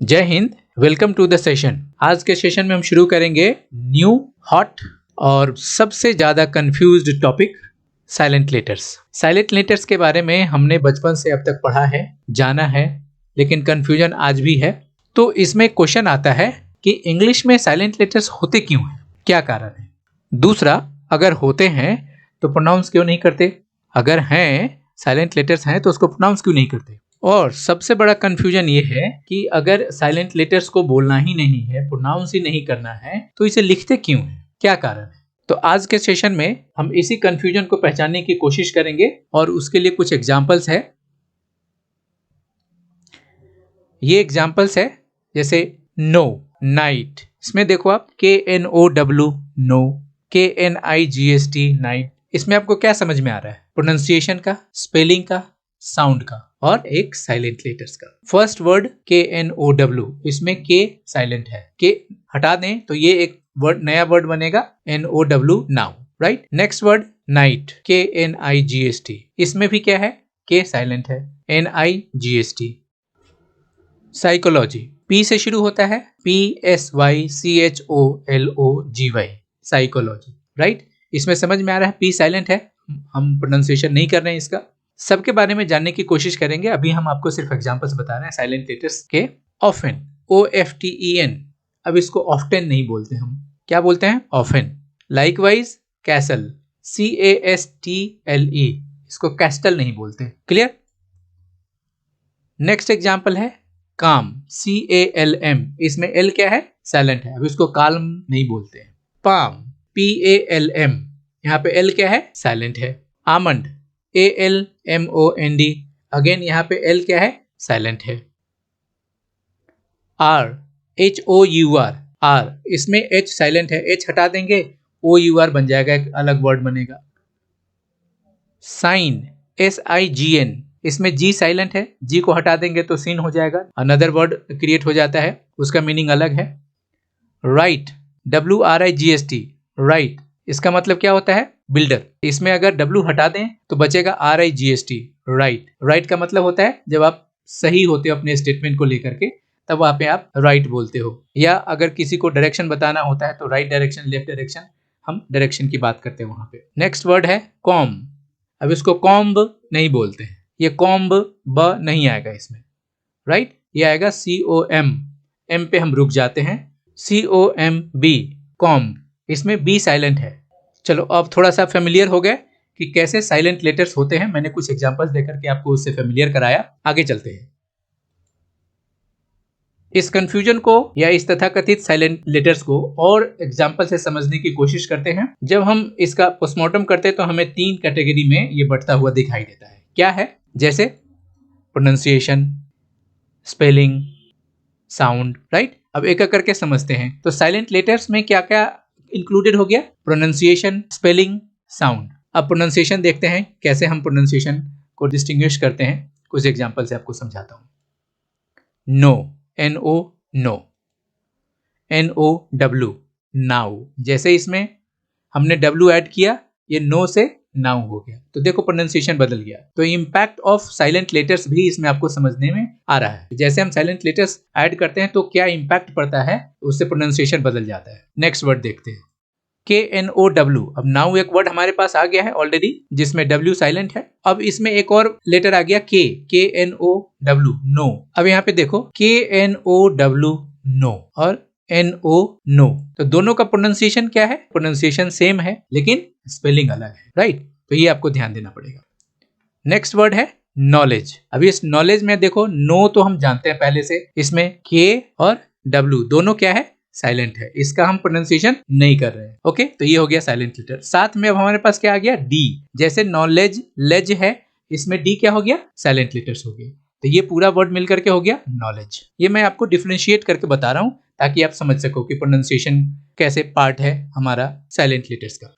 जय हिंद। Welcome to the session. आज के सेशन में हम शुरू करेंगे न्यू हॉट और सबसे ज़्यादा confused topic silent letters. Silent letters के बारे में हमने बचपन से अब तक पढ़ा है, जाना है, लेकिन कंफ्यूजन आज भी है। तो इसमें क्वेश्चन आता है कि इंग्लिश में साइलेंट लेटर्स होते क्यों हैं, क्या कारण है। दूसरा, अगर होते हैं तो प्रोनाउंस क्यों नहीं करते, अगर हैं साइलेंट लेटर्स हैं तो उसको प्रोनाउंस क्यों नहीं करते। और सबसे बड़ा कंफ्यूजन ये है कि अगर साइलेंट लेटर्स को बोलना ही नहीं है, प्रोनाउंस ही नहीं करना है, तो इसे लिखते क्यों है, क्या कारण है। तो आज के सेशन में हम इसी कंफ्यूजन को पहचानने की कोशिश करेंगे और उसके लिए कुछ एग्जांपल्स है। ये एग्जांपल्स है जैसे नो, नाइट, इसमें देखो आप KNOW, नो, KNIGST, नाइट। इसमें आपको क्या समझ में आ रहा है, प्रोनाउंसिएशन का, स्पेलिंग का, साउंड का और एक साइलेंट लेटर्स का। फर्स्ट वर्ड KNOW, इसमें K साइलेंट है, K हटा दें तो ये एक वर्ड, नया वर्ड बनेगा NOW, now, right. Next word night, KNIGST, इसमें भी क्या है, K साइलेंट है, NIGST। साइकोलॉजी, P से शुरू होता है, PSYCHOLOGY, साइकोलॉजी, राइट। इसमें समझ में आ रहा है P साइलेंट है, हम प्रोनाउंसिएशन नहीं कर रहे हैं इसका। सबके बारे में जानने की कोशिश करेंगे। अभी हम आपको सिर्फ एग्जांपल्स बता रहे हैं साइलेंट लेटर्स के। ऑफन, OFTEN, अब इसको ऑफ्टन नहीं बोलते, हम क्या बोलते हैं, ऑफन। लाइकवाइज कैसल, CASTLE, इसको कैस्टल नहीं बोलते, क्लियर। नेक्स्ट एग्जांपल है काम, CALM, इसमें L क्या है, साइलेंट है, अब इसको काल्म नहीं बोलते हैं। पाम, PALM, यहाँ पे L क्या है, साइलेंट है। आमंड, ALMOND, अगेन यहाँ पे L क्या है, साइलेंट है। R, HOUR, R, इसमें H साइलेंट है, H हटा देंगे OUR बन जाएगा, एक अलग वर्ड बनेगा। साइन, SIGN, इसमें G साइलेंट है, G को हटा देंगे तो सीन हो जाएगा, अनदर वर्ड क्रिएट हो जाता है, उसका मीनिंग अलग है। राइट, WRIGST, राइट, इसका मतलब क्या होता है, बिल्डर। इसमें अगर W हटा दें तो बचेगा RIGST, राइट। राइट का मतलब होता है जब आप सही होते हो अपने स्टेटमेंट को लेकर के, तब वहां पे आप राइट बोलते हो। या अगर किसी को डायरेक्शन बताना होता है तो राइट डायरेक्शन, लेफ्ट डायरेक्शन, हम डायरेक्शन की बात करते हैं वहां पे। नेक्स्ट वर्ड है कॉम, अब इसको कॉम्ब नहीं बोलते हैं, ये कॉम्ब ब नहीं आएगा इसमें, राइट, ये आएगा COM, M पे हम रुक जाते हैं, COMB, कॉम्ब, इसमें B साइलेंट है। चलो अब थोड़ा सा फेमिलियर हो गए कि कैसे साइलेंट लेटर्स होते हैं, मैंने कुछ एग्जांपल्स देकर के आपको उससे फेमिलियर कराया। आगे चलते हैं। इस कंफ्यूजन को या इस तथाकथित साइलेंट लेटर्स को और एग्जांपल से समझने की कोशिश करते हैं। जब हम इसका पोस्टमार्टम करते हैं तो हमें 3 कैटेगरी में ये बढ़ता हुआ दिखाई देता है। क्या है, जैसे प्रोनाउंसिएशन, स्पेलिंग, साउंड, राइट। अब एक एक करके समझते हैं। तो साइलेंट लेटर्स में क्या क्या इंक्लूडेड हो गया, प्रोनाउंसिएशन, स्पेलिंग, साउंड। अब प्रोनाउंसिएशन देखते हैं, कैसे हम प्रोनाउंसिएशन को डिस्टिंग्विश करते हैं, कुछ एग्जांपल से आपको समझाता हूं। No, NO, no. NOW, now, जैसे इसमें हमने W ऐड किया, ये नो से नाउ हो गया, तो देखो प्रोनाउंसिएशन बदल गया। तो इंपैक्ट ऑफ साइलेंट लेटर्स भी इसमें आपको समझने में आ रहा है। जैसे हम साइलेंट लेटर्स ऐड करते हैं तो क्या इंपैक्ट पड़ता है, उससे प्रोनाउंसिएशन बदल जाता है। नेक्स्ट वर्ड देखते हैं, KNOW, अब नाउ एक वर्ड हमारे पास आ गया है ऑलरेडी जिसमें W साइलेंट है। अब इसमें एक और लेटर आ गया KNOW, नो। अब यहाँ पे देखो KNOW, नो, और NO, नो, तो दोनों का प्रोनाउंसिएशन क्या है, प्रोनाउंसिएशन सेम है लेकिन स्पेलिंग अलग है, राइट। तो ये आपको ध्यान देना पड़ेगा। नेक्स्ट वर्ड है नॉलेज। अब इस नॉलेज में देखो, नो तो हम जानते हैं पहले से, इसमें K और W दोनों क्या है, साइलेंट है, इसका हम प्रोनाउंसिएशन नहीं कर रहे हैं। ओके, तो ये हो गया साइलेंट लेटर। साथ में अब हमारे पास क्या आ गया, D, जैसे नॉलेज, लेज है, इसमें D क्या हो गया, साइलेंट लेटर्स हो गए। तो ये पूरा वर्ड मिलकर के हो गया नॉलेज। ये मैं आपको डिफरेंशिएट करके बता रहा हूं ताकि आप समझ सको कि प्रोनाउंसिएशन कैसे पार्ट है हमारा साइलेंट लेटर्स का।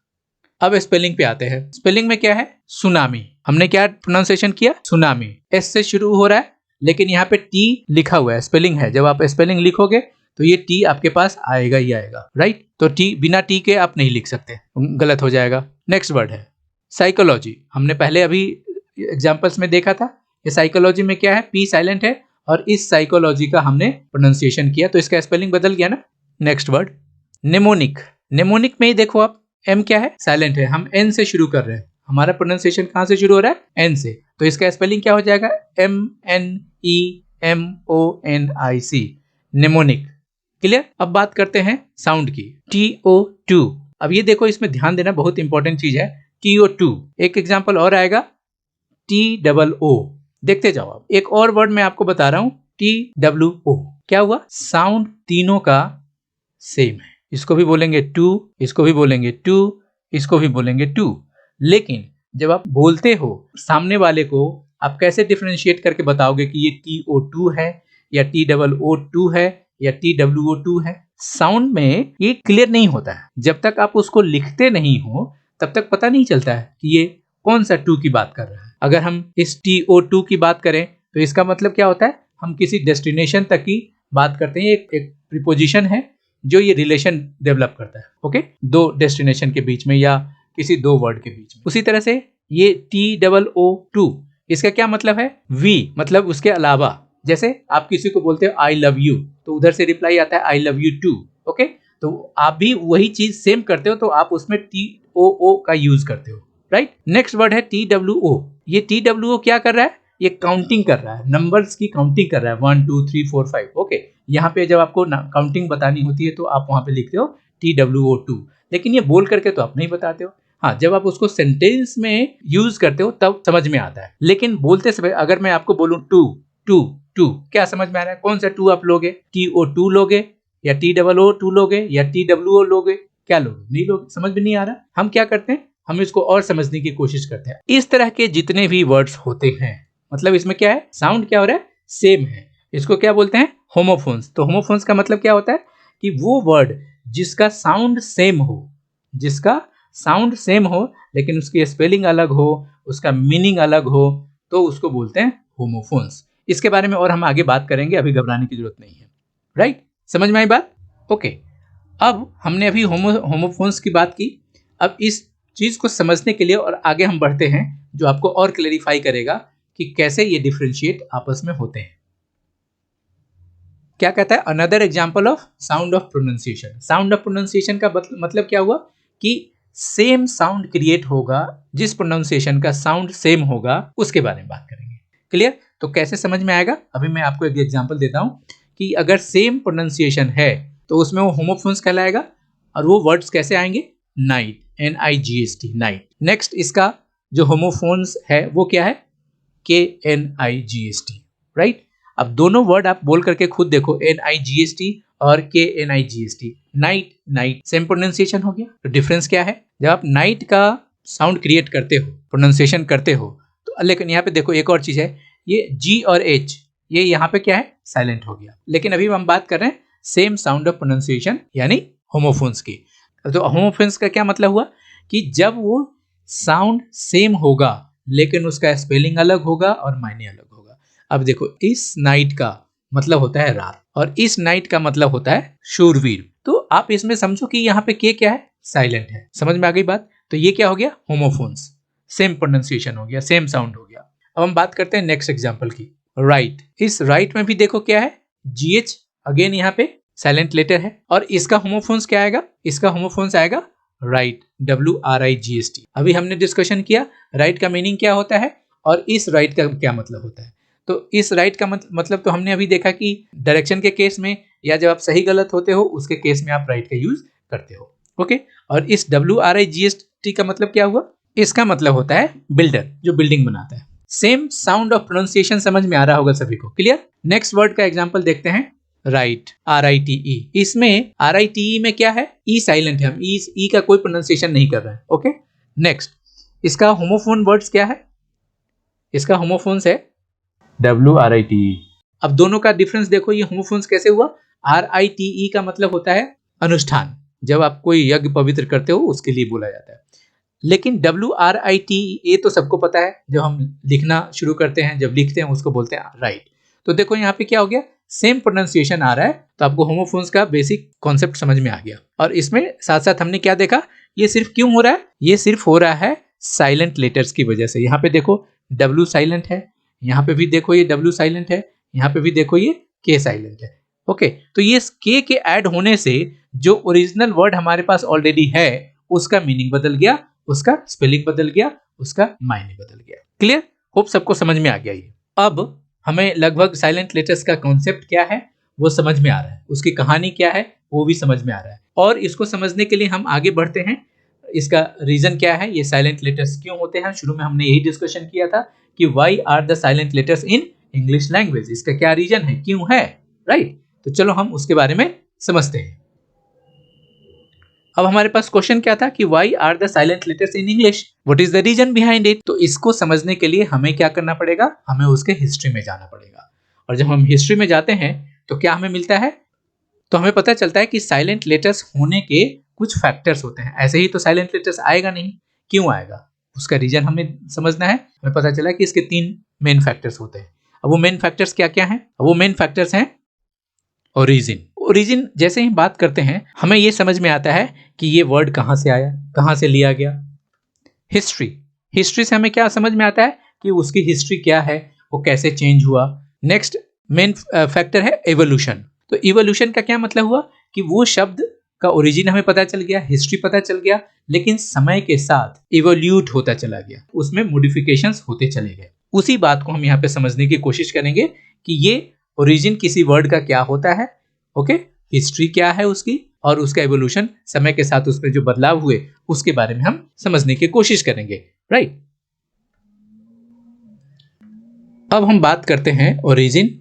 अब स्पेलिंग पे आते हैं। स्पेलिंग में क्या है, सुनामी, हमने क्या प्रोनाउंसिएशन किया, सुनामी, S से शुरू हो रहा है लेकिन यहाँ पे T लिखा हुआ है, स्पेलिंग है। जब आप स्पेलिंग लिखोगे तो ये T आपके पास आएगा ही आएगा, राइट। तो T, बिना T के आप नहीं लिख सकते, गलत हो जाएगा। नेक्स्ट वर्ड है साइकोलॉजी, हमने पहले अभी एग्जांपल्स में देखा था। ये साइकोलॉजी में क्या है, P साइलेंट है और इस साइकोलॉजी का हमने प्रोनाउंसिएशन किया, तो इसका स्पेलिंग बदल गया ना। Next word mnemonic. नेमोनिक में ही देखो आप, एम क्या है, साइलेंट है, हम एन से शुरू कर रहे हैं, हमारा प्रोनाउंसिएशन कहां से शुरू हो रहा है, एन से, तो इसका स्पेलिंग क्या हो जाएगा, MNEMONIC, नेमोनिक। क्लियर। अब बात करते हैं साउंड की, TO2। अब ये देखो, इसमें ध्यान देना, बहुत इंपॉर्टेंट चीज है, TO2। एक एग्जांपल और आएगा, TOO। देखते जाओ आप। एक और वर्ड मैं आपको बता रहा हूं, TWO। क्या हुआ, साउंड तीनों का सेम है, इसको भी बोलेंगे टू, इसको भी बोलेंगे टू, इसको भी बोलेंगे टू। लेकिन जब आप बोलते हो सामने वाले को, आप कैसे डिफरेंशिएट करके बताओगे कि ये TO2 है या TOO2 है या TWO2 है। साउंड में ये क्लियर नहीं होता है, जब तक आप उसको लिखते नहीं हो तब तक पता नहीं चलता है कि ये कौन सा टू की बात कर रहा है। अगर हम इस TO2 की बात करें तो इसका मतलब क्या होता है, हम किसी डेस्टिनेशन तक की बात करते हैं, एक प्रीपोजिशन है जो ये रिलेशन डेवलप करता है, ओके, दो डेस्टिनेशन के बीच में या किसी दो वर्ड के बीच में। उसी तरह से ये TOO2, इसका क्या मतलब है, वी, मतलब उसके अलावा। जैसे आप किसी को बोलते हो आई लव यू, तो उधर से रिप्लाई आता है I love you too, okay, तो आप भी वही चीज सेम करते हो, तो आप उसमें TOO का यूज करते हो, राइट। नेक्स्ट वर्ड है TWO। ये TWO क्या कर रहा है, ये काउंटिंग कर रहा है, नंबर्स की काउंटिंग कर रहा है, 1 2 3 4 5, ओके। यहाँ पे जब आपको काउंटिंग बतानी होती है तो आप वहां पे लिखते हो TWO2, लेकिन ये बोल करके तो आप नहीं बताते हो। हाँ, जब आप उसको सेंटेंस में यूज करते हो तब समझ में आता है, लेकिन बोलते समय अगर मैं आपको बोलूं टू टू टू, क्या समझ में आ रहा है, कौन सा टू आप लोगे, TO2 लोगे या TOO2 लोगे या TWO लोगे, क्या लोगे, नहीं लोगे, समझ में नहीं आ रहा। हम क्या करते हैं, हम इसको और समझने की कोशिश करते हैं। इस तरह के जितने भी वर्ड्स होते हैं, मतलब इसमें क्या है, साउंड क्या हो रहा है, सेम है, इसको क्या बोलते हैं, होमोफोन्स। तो होमोफोन्स का मतलब क्या होता है कि वो वर्ड जिसका साउंड सेम हो, जिसका साउंड सेम हो लेकिन उसकी स्पेलिंग अलग हो, उसका मीनिंग अलग हो, तो उसको बोलते हैं होमोफोन्स। इसके बारे में और हम आगे बात करेंगे, अभी घबराने की जरूरत नहीं है, राइट। समझ में आई बात, ओके। अब हमने अभी होमोफोन्स की बात की, अब इस चीज को समझने के लिए और आगे हम बढ़ते हैं, जो आपको और क्लेरिफाई करेगा कि कैसे ये डिफरेंशिएट आपस में होते हैं। क्या कहता है, another example of sound of pronunciation. Sound of pronunciation का मतलब क्या हुआ कि सेम साउंड क्रिएट होगा, जिस प्रोनाउंसिएशन का साउंड सेम होगा उसके बारे में बात करेंगे। क्लियर। तो कैसे समझ में आएगा, अभी मैं आपको एक एग्जांपल देता हूं कि अगर सेम प्रोनाउंसिएशन है तो उसमें वो होमोफोन्स कहलाएगा, और वो वर्ड्स कैसे आएंगे, नाइट, NIGHT, नाइट। नेक्स्ट इसका जो होमोफोन्स है वो क्या है, KNIGHT, राइट। अब दोनों वर्ड आप बोल करके खुद देखो, NIGHT और KNIGHT, night night, same pronunciation हो गया। तो डिफरेंस क्या है, जब आप नाइट का साउंड क्रिएट करते हो, प्रोनाउंसिएशन करते हो, तो लेकिन यहाँ पे देखो एक और चीज है, ये G और H, ये यहाँ पे क्या है, साइलेंट हो गया। लेकिन अभी हम बात कर रहे हैं सेम साउंड ऑफ प्रोनाउंसिएशन यानी होमोफोन्स की। तो होमोफोन्स का क्या मतलब हुआ कि जब वो साउंड सेम होगा लेकिन उसका स्पेलिंग अलग होगा और मायने अलग होगा। अब देखो, इस नाइट का मतलब होता है रात, और इस नाइट का मतलब होता है शूरवीर। तो आप इसमें समझो कि यहाँ पे के क्या है, साइलेंट है। समझ में आ गई बात। तो ये क्या हो गया, होमोफोन्स, सेम प्रोनाउंसिएशन हो गया, सेम साउंड हो गया। अब हम बात करते हैं नेक्स्ट एग्जांपल की, राइट। इस राइट में भी देखो क्या है, GH, अगेन यहाँ पे साइलेंट लेटर है, और इसका होमोफोन्स क्या आएगा, इसका होमोफोन्स आएगा राइट, WRIGHT। अभी हमने डिस्कशन किया राइट का मीनिंग क्या होता है और इस राइट का क्या मतलब होता है। तो इस राइट का मतलब तो हमने अभी देखा कि डायरेक्शन के केस में, या जब आप सही गलत होते हो उसके केस में आप राइट का यूज करते हो, ओके। और इस WRIGHT का मतलब क्या हुआ, इसका मतलब होता है बिल्डर, जो बिल्डिंग बनाता है। सेम साउंड ऑफ प्रोनाउंसिएशन समझ में आ रहा होगा सभी को, क्लियर। नेक्स्ट वर्ड का एग्जांपल देखते हैं, राइट, RITE। इसमें RITE में क्या है, ई साइलेंट है, हम ई का कोई प्रोनाउंसिएशन नहीं कर रहे हैं, ओके। नेक्स्ट, इसका होमोफोन वर्ड्स क्या है, इसका होमोफोन्स है WRITE। अब दोनों का डिफरेंस देखो, ये होमोफोन्स कैसे हुआ, RITE का मतलब होता है अनुष्ठान, जब आप कोई यज्ञ पवित्र करते हो उसके लिए बोला जाता है। लेकिन WRITE तो सबको पता है, जब हम लिखना शुरू करते हैं, जब लिखते हैं उसको बोलते हैं राइट। तो देखो यहाँ पे क्या हो गया, सेम प्रोनाउंसिएशन आ रहा है, तो आपको होमोफोन्स का बेसिक कॉन्सेप्ट समझ में आ गया। और इसमें साथ साथ हमने क्या देखा, ये सिर्फ क्यों हो रहा है, ये सिर्फ हो रहा है साइलेंट लेटर्स की वजह से। यहाँ पे देखो W साइलेंट है, यहाँ पे भी देखो ये W साइलेंट है, यहाँ पे भी देखो ये के साइलेंट है। ओके, तो ये के ऐड होने से जो ओरिजिनल वर्ड हमारे पास ऑलरेडी है उसका मीनिंग बदल गया, उसका स्पेलिंग बदल गया, उसका मायने बदल गया। क्लियर? होप सबको समझ में आ गया ये। अब हमें लगभग साइलेंट लेटर्स का कॉन्सेप्ट क्या है वो समझ में आ रहा है, उसकी कहानी क्या है वो भी समझ में आ रहा है, और इसको समझने के लिए हम आगे बढ़ते हैं। इसका रीजन क्या है, ये साइलेंट लेटर्स क्यों होते हैं। शुरू में हमने यही डिस्कशन किया था कि why are the silent letters in English language, इसका क्या रीजन है, क्यों है, राइट। तो चलो हम उसके बारे में समझते हैं। अब हमारे पास क्वेश्चन क्या था कि why are the silent letters in English, what is the reason behind it. तो इसको समझने के लिए हमें क्या करना पड़ेगा, हमें उसके हिस्ट्री में जाना पड़ेगा। और जब हम हिस्ट्री में जाते हैं तो क्या हमें मिलता है, तो हमें पता चलता है कि साइलेंट लेटर्स होने के कुछ फैक्टर्स होते हैं। ऐसे ही तो साइलेंट लेटर्स आएगा नहीं, क्यों आएगा, उसका रीजन हमें समझना है। हमें पता चला कि इसके 3 मेन फैक्टर्स होते हैं। अब वो मेन फैक्टर्स क्या क्या हैं, वो मेन फैक्टर्स हैं ओरिजिन। ओरिजिन जैसे ही बात करते हैं हमें ये समझ में आता है कि ये वर्ड कहाँ से आया, कहाँ से लिया गया। हिस्ट्री, हिस्ट्री से हमें क्या समझ में आता है कि उसकी हिस्ट्री क्या है, वो कैसे चेंज हुआ। नेक्स्ट मेन फैक्टर है एवोल्यूशन। तो इवोल्यूशन का क्या मतलब हुआ कि वो शब्द का ओरिजिन हमें पता चल गया, हिस्ट्री पता चल गया, लेकिन समय के साथ इवोल्यूट होता चला गया, उसमें मॉडिफिकेशंस होते चले गए। उसी बात को हम यहाँ पे समझने की कोशिश करेंगे कि ये ओरिजिन किसी वर्ड का क्या होता है, ओके, हिस्ट्री क्या है उसकी, और उसका एवोल्यूशन समय के साथ उसमें जो बदलाव हुए उसके बारे में हम समझने की कोशिश करेंगे, राइट। अब हम बात करते हैं ओरिजिन,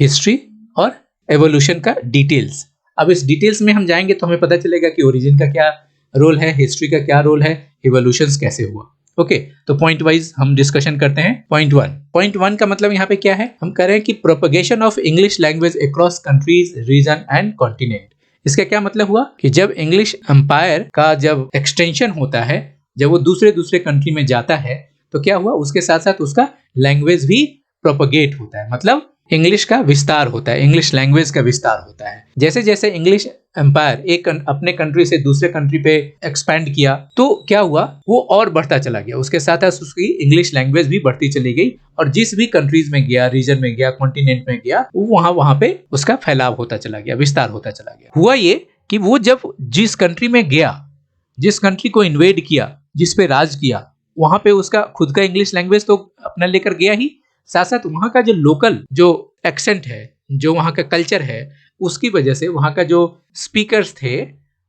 हिस्ट्री और एवोल्यूशन का डिटेल्स। अब इस डिटेल्स में हम जाएंगे तो हमें पता चलेगा कि ओरिजिन का क्या रोल है, हिस्ट्री का क्या रोल है, एवोल्यूशन कैसे हुआ। ओके, तो पॉइंट वाइज हम डिस्कशन करते हैं। पॉइंट वन का मतलब यहाँ पे क्या है, हम कह रहे हैं कि propagation of English language across countries, region and continent. इसका क्या मतलब हुआ कि जब इंग्लिश एम्पायर का जब एक्सटेंशन होता है, जब वो दूसरे दूसरे कंट्री में जाता है, तो क्या हुआ, उसके साथ साथ उसका लैंग्वेज भी प्रोपगेट होता है, मतलब इंग्लिश का विस्तार होता है, इंग्लिश लैंग्वेज का विस्तार होता है। जैसे जैसे इंग्लिश एम्पायर एक अपने कंट्री से दूसरे कंट्री पे एक्सपैंड किया तो क्या हुआ, वो और बढ़ता चला गया, उसके साथ साथ उसकी इंग्लिश लैंग्वेज भी बढ़ती चली गई, और जिस भी कंट्रीज में गया, रीजन में गया, कॉन्टिनेंट में गया, वो वहां पे उसका फैलाव होता चला गया, विस्तार होता चला गया। हुआ ये कि वो जब जिस कंट्री में गया, जिस कंट्री को इन्वेड किया, जिस पे राज किया, वहां पे उसका खुद का इंग्लिश लैंग्वेज तो अपना लेकर गया ही, साथ साथ वहां का जो लोकल जो एक्सेंट है, जो वहां का कल्चर है, उसकी वजह से वहां का जो स्पीकर्स थे,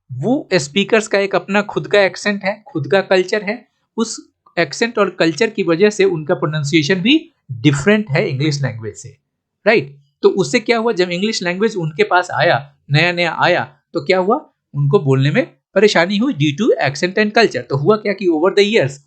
वो स्पीकर्स का एक अपना खुद का एक्सेंट है, खुद का कल्चर है। उस एक्सेंट और कल्चर की वजह से उनका प्रोनाउंसिएशन भी डिफरेंट है इंग्लिश लैंग्वेज से, राइट। तो उससे क्या हुआ, जब इंग्लिश लैंग्वेज उनके पास आया, नया नया आया, तो क्या हुआ, उनको बोलने में परेशानी हुई due to accent and culture. तो हुआ क्या कि ओवर द ईयर्स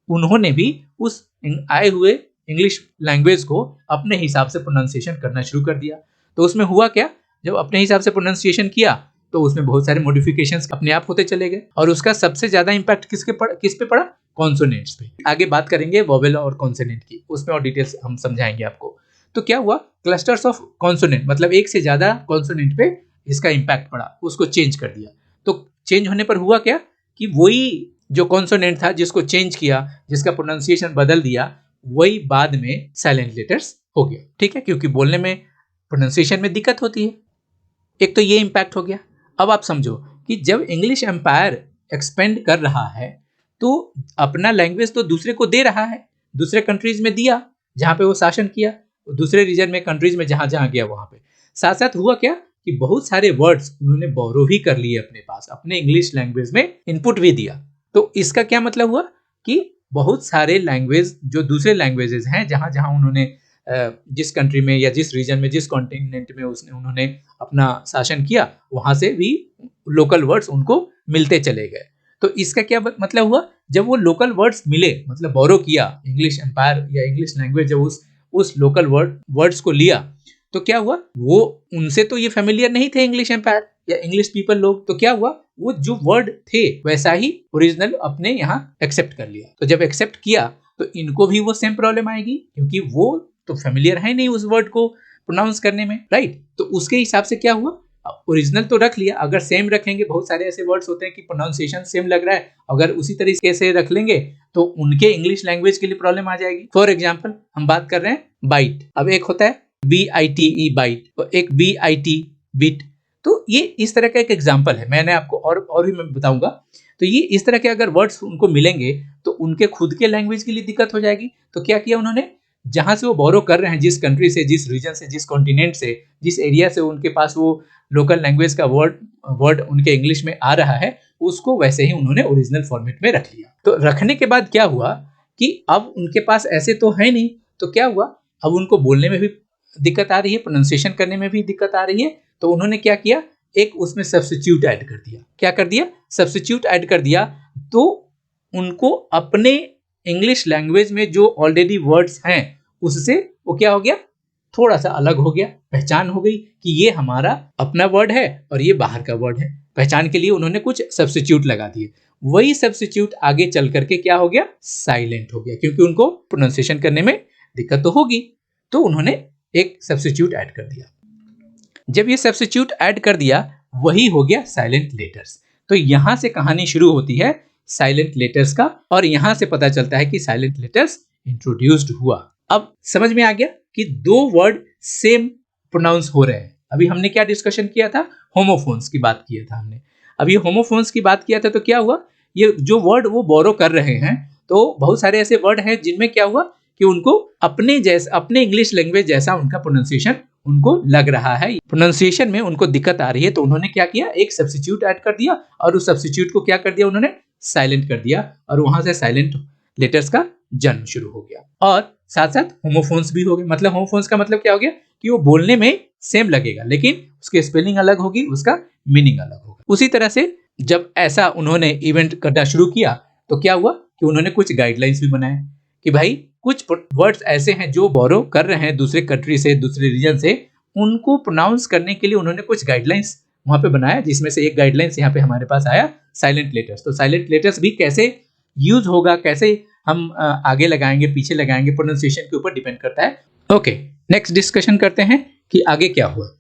उन्होंने भी उस आए हुए इंग्लिश लैंग्वेज को अपने हिसाब से प्रोनाउंसिएशन करना शुरू कर दिया। तो उसमें हुआ क्या, जब अपने हिसाब से प्रोनाउंसिएशन किया तो उसमें बहुत सारे मॉडिफिकेशंस अपने आप होते चले गए, और उसका सबसे ज्यादा इंपैक्ट किस पे पड़ा, कॉन्सोनेंट्स पे। आगे बात करेंगे वोवेल और कॉन्सोनेंट की, उसमें और डिटेल्स हम समझाएंगे आपको। तो क्या हुआ, क्लस्टर्स ऑफ कॉन्सोनेंट, मतलब एक से ज्यादा कॉन्सोनेंट पे इसका इंपैक्ट पड़ा, उसको चेंज कर दिया। तो चेंज होने पर हुआ क्या कि वही जो कॉन्सोनेंट था जिसको चेंज किया, जिसका प्रोनाउंसिएशन बदल दिया, वही बाद में साइलेंट लेटर्स हो गया, ठीक है, क्योंकि बोलने में प्रोनाउंसिएशन में दिक्कत होती है। एक तो ये इंपैक्ट हो गया। अब आप समझो कि जब इंग्लिश एम्पायर एक्सपेंड कर रहा है तो अपना लैंग्वेज तो दूसरे को दे रहा है, दूसरे कंट्रीज में दिया जहां पे वो शासन किया, दूसरे रीजन में, कंट्रीज में जहां जहां गया वहां पे। साथ साथ हुआ क्या कि बहुत सारे वर्ड्स उन्होंने बोरो भी कर लिए अपने पास, अपने इंग्लिश लैंग्वेज में इनपुट भी दिया। तो इसका क्या मतलब हुआ कि बहुत सारे लैंग्वेज जो दूसरे लैंग्वेजेस हैं, जहां जहां उन्होंने जिस कंट्री में या जिस रीजन में, जिस कॉन्टिनेंट में उन्होंने अपना शासन किया, वहां से भी लोकल वर्ड्स उनको मिलते चले गए। तो इसका क्या मतलब हुआ, जब वो लोकल वर्ड्स मिले, मतलब बोरो किया इंग्लिश एम्पायर या इंग्लिश लैंग्वेज, जब उस लोकल वर्ड्स को लिया, तो क्या हुआ, वो उनसे तो ये फेमिलियर नहीं थे इंग्लिश एम्पायर या इंग्लिश पीपल लोग। तो क्या हुआ, वो जो वर्ड थे वैसा ही ओरिजिनल अपने यहाँ एक्सेप्ट कर लिया। तो जब एक्सेप्ट किया तो इनको भी वो सेम प्रॉब्लम आएगी, क्योंकि वो तो फेमिलियर है नहीं उस वर्ड को प्रोनाउंस करने में, राइट। तो उसके हिसाब से क्या हुआ, ओरिजिनल तो रख लिया, अगर सेम रखेंगे, बहुत सारे ऐसे वर्ड्स होते हैं कि प्रोनाउंसिएशन सेम लग रहा है, अगर उसी तरीके से रख लेंगे तो उनके इंग्लिश लैंग्वेज के लिए प्रॉब्लम आ जाएगी। फॉर एग्जांपल हम बात कर रहे हैं बाइट, अब एक होता है BITE बाइट, एक BIT बिट। तो ये इस तरह का एक एग्जाम्पल है, मैंने आपको और भी मैं बताऊंगा। तो ये इस तरह के अगर वर्ड्स उनको मिलेंगे तो उनके खुद के लैंग्वेज के लिए दिक्कत हो जाएगी। तो क्या किया उन्होंने, जहां से वो बोरो कर रहे हैं, जिस कंट्री से, जिस रीजन से, जिस कॉन्टिनेंट से, जिस एरिया से उनके पास वो लोकल लैंग्वेज का वर्ड उनके इंग्लिश में आ रहा है, उसको वैसे ही उन्होंने ओरिजिनल फॉर्मेट में रख लिया। तो रखने के बाद क्या हुआ कि अब उनके पास ऐसे तो है नहीं, तो क्या हुआ, अब उनको बोलने में भी दिक्कत आ रही है, प्रोनाउंसिएशन करने में भी दिक्कत आ रही है। तो उन्होंने क्या किया, एक उसमें सब्स्टिट्यूट ऐड कर दिया। क्या कर दिया, सब्स्टिट्यूट ऐड कर दिया। तो उनको अपने इंग्लिश लैंग्वेज में जो ऑलरेडी वर्ड्स हैं उससे वो क्या हो गया, थोड़ा सा अलग हो गया, पहचान हो गई कि ये हमारा अपना वर्ड है और ये बाहर का वर्ड है। पहचान के लिए उन्होंने कुछ सब्स्टिट्यूट लगा दिए। वही सब्स्टिट्यूट आगे चल करके क्या हो गया, साइलेंट हो गया, क्योंकि उनको प्रोनाउंसिएशन करने में दिक्कत तो होगी। तो उन्होंने एक सब्स्टिट्यूट ऐड कर दिया। जब ये सब्स्टिट्यूट ऐड कर दिया, वही हो गया साइलेंट लेटर्स। तो यहां से कहानी शुरू होती है साइलेंट लेटर्स का, और यहां से पता चलता है कि साइलेंट लेटर्स इंट्रोड्यूस्ड हुआ। अब समझ में आ गया कि दो वर्ड सेम प्रोनाउंस हो रहे हैं। अभी हमने क्या डिस्कशन किया था, होमोफोन्स की बात किया था हमने। अब ये होमोफोन्स की बात किया था, तो क्या हुआ, ये जो वर्ड वो बोरो कर रहे हैं, तो बहुत सारे ऐसे वर्ड हैं जिनमें क्या हुआ कि उनको अपने जैसा, अपने इंग्लिश लैंग्वेज जैसा उनका प्रोनाउंसिएशन उनको लग रहा है, प्रोनाउंसिएशन में उनको दिक्कत आ रही है। तो उन्होंने क्या किया, एक सब्स्टिट्यूट ऐड कर दिया, और उस सब्स्टिट्यूट को क्या कर दिया उन्होंने, साइलेंट कर दिया, और वहां से साइलेंट लेटर्स का जन्म शुरू हो गया। और साथ साथ होमोफोन्स भी हो गए। मतलब होमोफोन्स का मतलब क्या हो गया कि वो बोलने में सेम लगेगा, लेकिन उसकी स्पेलिंग अलग होगी, उसका मीनिंग अलग होगा। उसी तरह से जब ऐसा उन्होंने इवेंट करना शुरू किया, तो क्या हुआ कि उन्होंने कुछ गाइडलाइंस भी बनाए कि भाई कुछ वर्ड्स ऐसे हैं जो बोरो कर रहे हैं दूसरे कंट्री से, दूसरे रीजन से, उनको प्रोनाउंस करने के लिए उन्होंने कुछ गाइडलाइंस वहां पे बनाया, जिसमें से एक गाइडलाइंस यहाँ पे हमारे पास आया, साइलेंट लेटर्स। तो साइलेंट लेटर्स भी कैसे यूज होगा, कैसे हम आगे लगाएंगे, पीछे लगाएंगे, प्रोनाउंसिएशन के ऊपर डिपेंड करता है। ओके, नेक्स्ट डिस्कशन करते हैं कि आगे क्या हुआ।